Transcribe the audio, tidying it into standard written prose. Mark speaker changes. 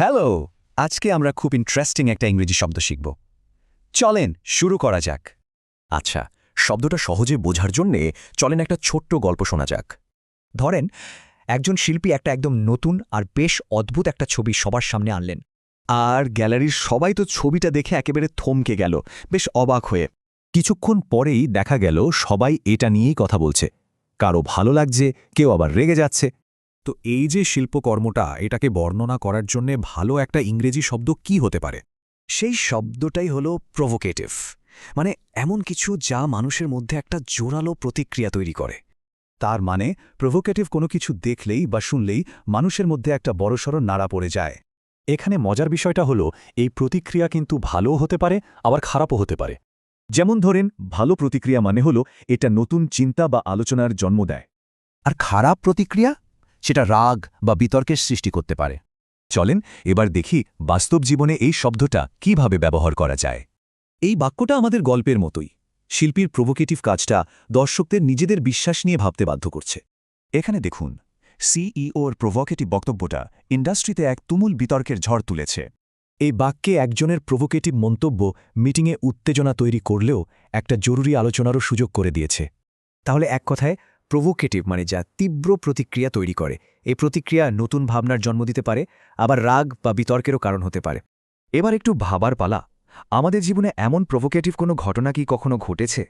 Speaker 1: Hello, আজকে আমরা খুব ইন্টারেস্টিং একটা ইংরেজি শব্দ শিখব। চলেন শুরু করা যাক।
Speaker 2: আচ্ছা, শব্দটা সহজে বোঝার জন্যে চলেন একটা ছোট্ট গল্প শোনা যাক।
Speaker 3: ধরেন একজন শিল্পী একটা একদম নতুন আর বেশ অদ্ভুত একটা ছবি সবার সামনে আনলেন।
Speaker 1: আর গ্যালারির সবাই তো ছবিটা দেখে একেবারে থমকে গেল, বেশ অবাক হয়ে।
Speaker 2: কিছুক্ষণ পরেই দেখা গেল সবাই এটা নিয়েই কথা বলছে। কারো ভালো লাগছে, কেউ আবার রেগে যাচ্ছে। তো এই যে শিল্পকর্মটা, এটাকে বর্ণনা করার জন্যে ভালো একটা ইংরেজি শব্দ কি হতে পারে?
Speaker 1: সেই শব্দটাই হলো প্রভোকেটিভ, মানে এমন কিছু যা মানুষের মধ্যে একটা জোরালো প্রতিক্রিয়া তৈরি করে। তার মানে প্রভোকেটিভ কোনো কিছু দেখলেই বা শুনলেই মানুষের মধ্যে একটা বড়সড় নাড়া পড়ে যায়।
Speaker 2: এখানে মজার বিষয়টা হলো এই প্রতিক্রিয়া কিন্তু ভালোও হতে পারে, আবার খারাপও হতে পারে।
Speaker 1: যেমন ধরেন, ভালো প্রতিক্রিয়া মানে হলো এটা নতুন চিন্তা বা আলোচনার জন্ম দেয়।
Speaker 2: আর খারাপ প্রতিক্রিয়া সেটা রাগ বা বিতর্কের সৃষ্টি করতে পারে। চলেন এবার দেখি বাস্তব জীবনে এই শব্দটা কিভাবে ব্যবহার করা যায়।
Speaker 1: এই বাক্যটা আমাদের গল্পের মতোই। শিল্পীর প্রভোকেটিভ কাজটা দর্শকদের নিজেদের বিশ্বাস নিয়ে ভাবতে বাধ্য করছে। এখানে দেখুন, সিইওর প্রভোকেটিভ বক্তব্যটা ইন্ডাস্ট্রিতে এক তুমুল বিতর্কের ঝড় তুলেছে। এই বাক্যে একজনের প্রভোকেটিভ মন্তব্য মিটিংয়ে উত্তেজনা তৈরি করলেও একটা জরুরি আলোচনারও সুযোগ করে দিয়েছে।
Speaker 3: তাহলে এক কথায় প্রভোকেটিভ মানে যা তীব্র প্রতিক্রিয়া তৈরি করে। এই প্রতিক্রিয়া নতুন ভাবনার জন্ম দিতে পারে, আবার রাগ বা বিতর্কেরও কারণ হতে পারে।
Speaker 1: এবার একটু ভাবার পালা, আমাদের জীবনে এমন প্রভোকেটিভ কোনো ঘটনা কি কখনো ঘটেছে